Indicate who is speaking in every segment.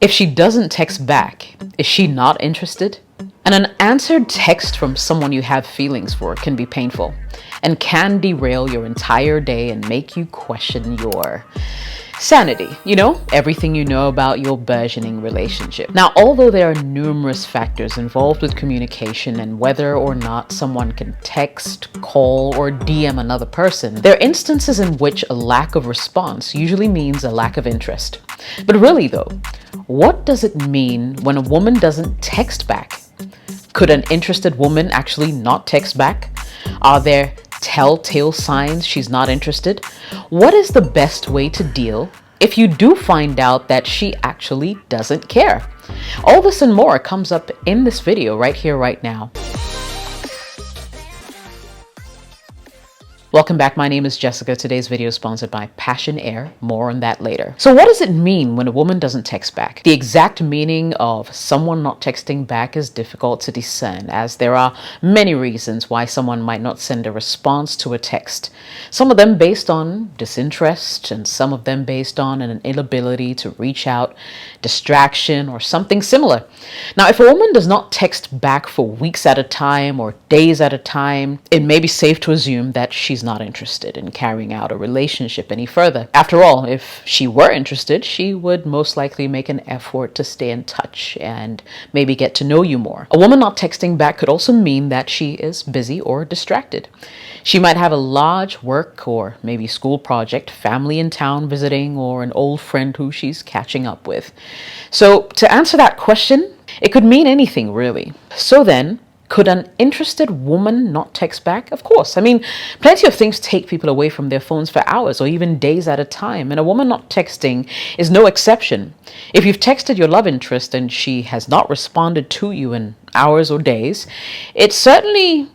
Speaker 1: If she doesn't text back, is she not interested? An unanswered text from someone you have feelings for can be painful and can derail your entire day and make you question your sanity, everything you know about your burgeoning relationship. Now, although there are numerous factors involved with communication and whether or not someone can text, call, or DM another person, there are instances in which a lack of response usually means a lack of interest. But really though, what does it mean when a woman doesn't text back? Could an interested woman actually not text back? Are there telltale signs she's not interested? What is the best way to deal if you do find out that she actually doesn't care? All this and more comes up in this video right here, right now. Welcome back. My name is Jessica. Today's video is sponsored by Passionaire. More on that later. So what does it mean when a woman doesn't text back? The exact meaning of someone not texting back is difficult to discern, as there are many reasons why someone might not send a response to a text. Some of them based on disinterest, and some of them based on an inability to reach out, distraction, or something similar. Now, if a woman does not text back for weeks at a time or days at a time, it may be safe to assume that she's not interested in carrying out a relationship any further. After all, if she were interested, she would most likely make an effort to stay in touch and maybe get to know you more. A woman not texting back could also mean that she is busy or distracted. She might have a large work or maybe school project, family in town visiting, or an old friend who she's catching up with. So to answer that question, it could mean anything really. So then, could an interested woman not text back? Of course. Plenty of things take people away from their phones for hours or even days at a time, and a woman not texting is no exception. If you've texted your love interest and she has not responded to you in hours or days, it certainly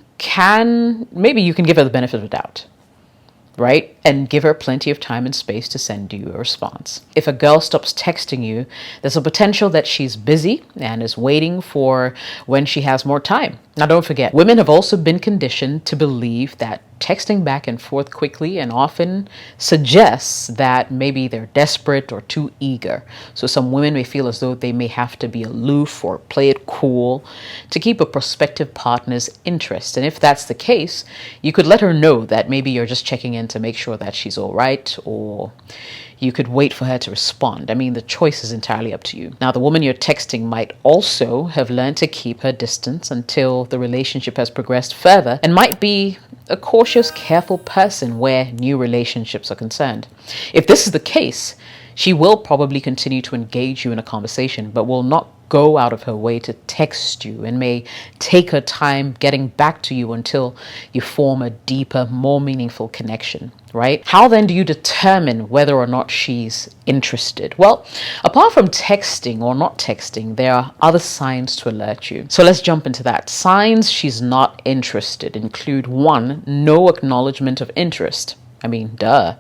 Speaker 1: maybe you can give her the benefit of the doubt, right? And give her plenty of time and space to send you a response. If a girl stops texting you, there's a potential that she's busy and is waiting for when she has more time. Now, don't forget, women have also been conditioned to believe that texting back and forth quickly and often suggests that maybe they're desperate or too eager. So some women may feel as though they may have to be aloof or play it cool to keep a prospective partner's interest. And if that's the case, you could let her know that maybe you're just checking in to make sure that she's all right, or you could wait for her to respond. The choice is entirely up to you. Now, the woman you're texting might also have learned to keep her distance until the relationship has progressed further and might be a cautious, careful person where new relationships are concerned. If this is the case, she will probably continue to engage you in a conversation, but will not go out of her way to text you and may take her time getting back to you until you form a deeper, more meaningful connection, right? How then do you determine whether or not she's interested? Well, apart from texting or not texting, there are other signs to alert you. So let's jump into that. Signs she's not interested include 1, no acknowledgement of interest. Duh.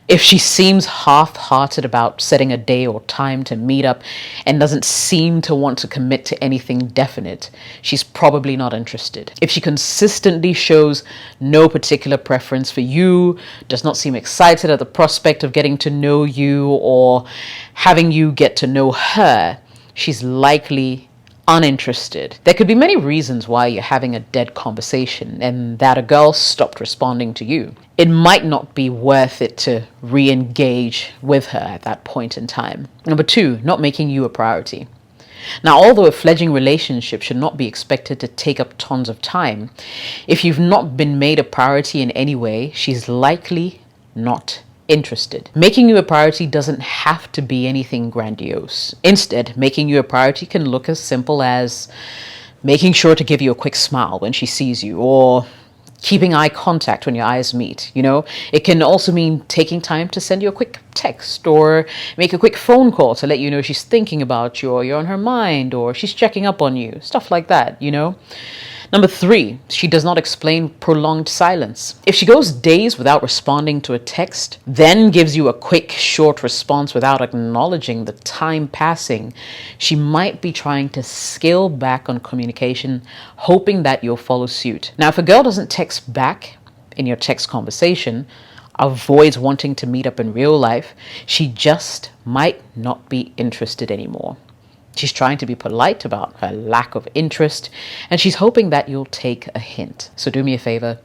Speaker 1: If she seems half-hearted about setting a day or time to meet up and doesn't seem to want to commit to anything definite, she's probably not interested. If she consistently shows no particular preference for you, does not seem excited at the prospect of getting to know you or having you get to know her, she's likely uninterested. There could be many reasons why you're having a dead conversation and that a girl stopped responding to you. It might not be worth it to re-engage with her at that point in time. Number 2, not making you a priority. Now, although a fledgling relationship should not be expected to take up tons of time, if you've not been made a priority in any way, she's likely not interested. Making you a priority doesn't have to be anything grandiose. Instead, making you a priority can look as simple as making sure to give you a quick smile when she sees you, or keeping eye contact when your eyes meet. It can also mean taking time to send you a quick text or make a quick phone call to let you know she's thinking about you or you're on her mind or she's checking up on you, stuff like that. Number 3, she does not explain prolonged silence. If she goes days without responding to a text, then gives you a quick, short response without acknowledging the time passing, she might be trying to scale back on communication, hoping that you'll follow suit. Now, if a girl doesn't text back in your text conversation, avoids wanting to meet up in real life, she just might not be interested anymore. She's trying to be polite about her lack of interest, and she's hoping that you'll take a hint. So do me a favor,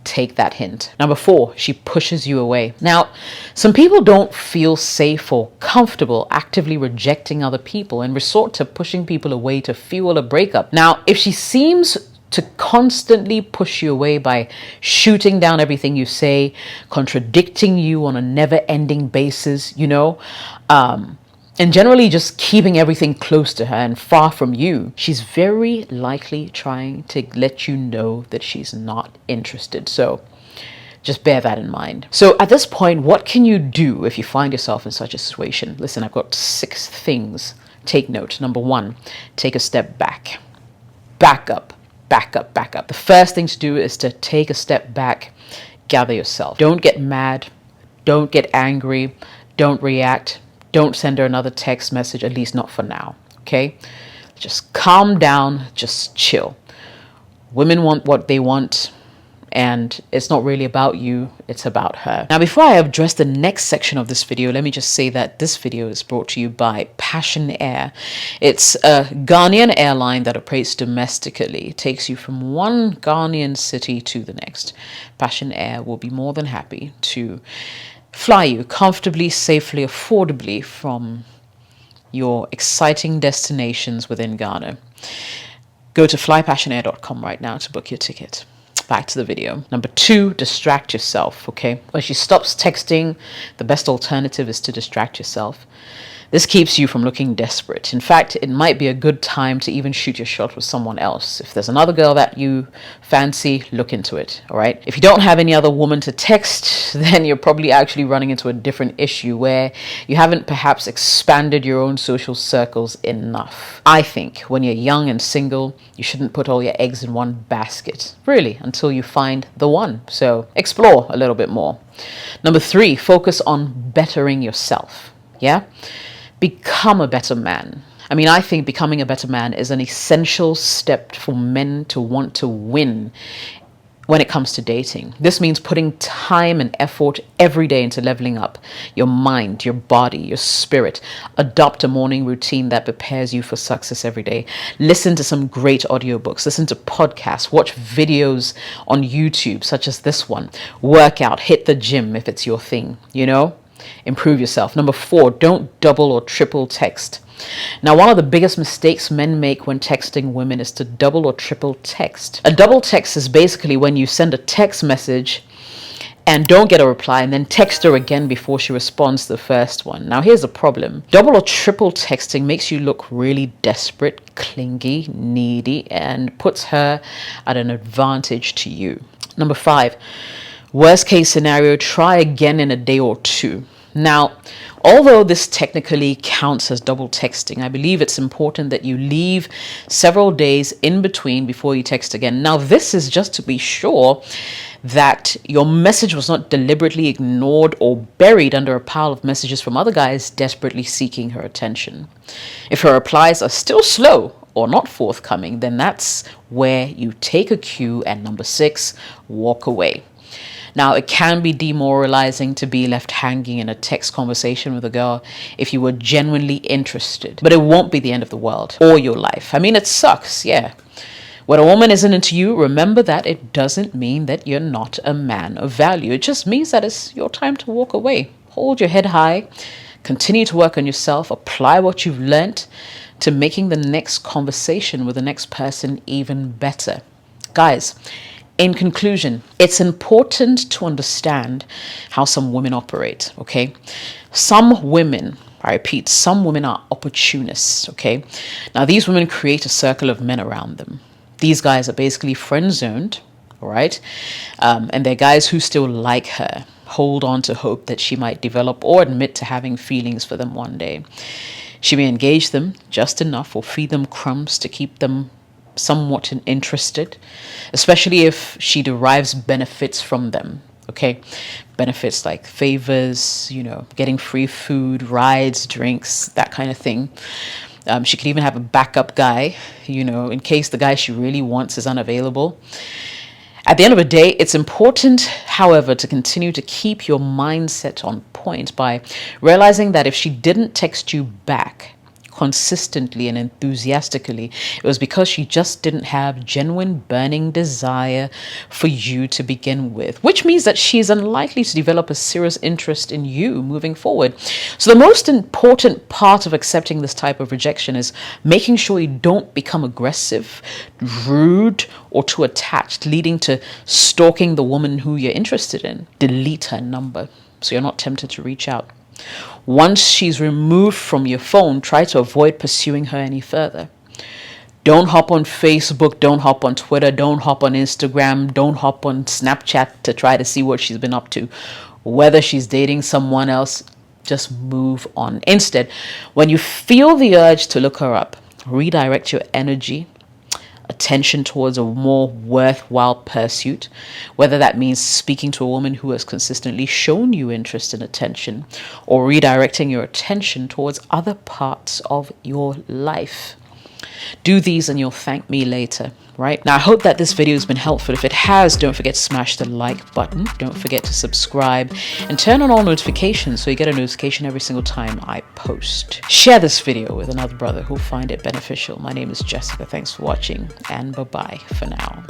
Speaker 1: take that hint. Number 4, she pushes you away. Now, some people don't feel safe or comfortable actively rejecting other people and resort to pushing people away to fuel a breakup. Now, if she seems to constantly push you away by shooting down everything you say, contradicting you on a never-ending basis, and generally just keeping everything close to her and far from you, she's very likely trying to let you know that she's not interested. So just bear that in mind. So at this point, what can you do if you find yourself in such a situation? Listen, I've got 6 things. Take note. Number 1, take a step back. Back up. The first thing to do is to take a step back, gather yourself. Don't get mad. Don't get angry. Don't react. Don't send her another text message, at least not for now, okay? Just calm down, just chill. Women want what they want, and it's not really about you, it's about her. Now, before I address the next section of this video, let me just say that this video is brought to you by Passion Air. It's a Ghanaian airline that operates domestically. It takes you from one Ghanaian city to the next. Passion Air will be more than happy to fly you comfortably, safely, affordably from your exciting destinations within Ghana. Go to flypassionair.com right now to book your ticket. Back to the video. Number 2, distract yourself, okay? When she stops texting, the best alternative is to distract yourself. This keeps you from looking desperate. In fact, it might be a good time to even shoot your shot with someone else. If there's another girl that you fancy, look into it, all right? If you don't have any other woman to text, then you're probably actually running into a different issue where you haven't perhaps expanded your own social circles enough. I think when you're young and single, you shouldn't put all your eggs in one basket, really, until you find the one. So explore a little bit more. Number 3, focus on bettering yourself, yeah? Become a better man. I think becoming a better man is an essential step for men to want to win when it comes to dating. This means putting time and effort every day into leveling up your mind, your body, your spirit. Adopt a morning routine that prepares you for success every day. Listen to some great audiobooks. Listen to podcasts. Watch videos on YouTube, such as this one. Work out. Hit the gym if it's your thing, Improve yourself. Number 4, don't double or triple text. Now, one of the biggest mistakes men make when texting women is to double or triple text. A double text is basically when you send a text message and don't get a reply and then text her again before she responds to the first one. Now, here's the problem. Double or triple texting makes you look really desperate, clingy, needy, and puts her at an advantage to you. Number 5, worst case scenario, try again in a day or 2. Now, although this technically counts as double texting, I believe it's important that you leave several days in between before you text again. Now, this is just to be sure that your message was not deliberately ignored or buried under a pile of messages from other guys desperately seeking her attention. If her replies are still slow or not forthcoming, then that's where you take a cue, and number 6, walk away. Now, it can be demoralizing to be left hanging in a text conversation with a girl if you were genuinely interested, but it won't be the end of the world or your life. It sucks, yeah. When a woman isn't into you, remember that it doesn't mean that you're not a man of value. It just means that it's your time to walk away. Hold your head high, continue to work on yourself, apply what you've learnt to making the next conversation with the next person even better. Guys, in conclusion, it's important to understand how some women operate, okay? Some women, I repeat, some women are opportunists, okay? Now, these women create a circle of men around them. These guys are basically friend-zoned, all right? And they're guys who still like her, hold on to hope that she might develop or admit to having feelings for them one day. She may engage them just enough or feed them crumbs to keep them somewhat interested, especially if she derives benefits from them, okay? Benefits like favors, getting free food, rides, drinks, that kind of thing. She could even have a backup guy, in case the guy she really wants is unavailable. At the end of the day, it's important, however, to continue to keep your mindset on point by realizing that if she didn't text you back consistently and enthusiastically, it was because she just didn't have genuine burning desire for you to begin with, which means that she is unlikely to develop a serious interest in you moving forward. So the most important part of accepting this type of rejection is making sure you don't become aggressive, rude, or too attached, leading to stalking the woman who you're interested in. Delete her number so you're not tempted to reach out. Once she's removed from your phone, try to avoid pursuing her any further. Don't hop on Facebook, don't hop on Twitter, don't hop on Instagram, don't hop on Snapchat to try to see what she's been up to. Whether she's dating someone else, just move on. Instead, when you feel the urge to look her up, redirect your energy, attention towards a more worthwhile pursuit, whether that means speaking to a woman who has consistently shown you interest and attention, or redirecting your attention towards other parts of your life. Do these and you'll thank me later, right? Now, I hope that this video has been helpful. If it has, don't forget to smash the like button. Don't forget to subscribe and turn on all notifications so you get a notification every single time I post. Share this video with another brother who'll find it beneficial. My name is Jessica. Thanks for watching, and bye-bye for now.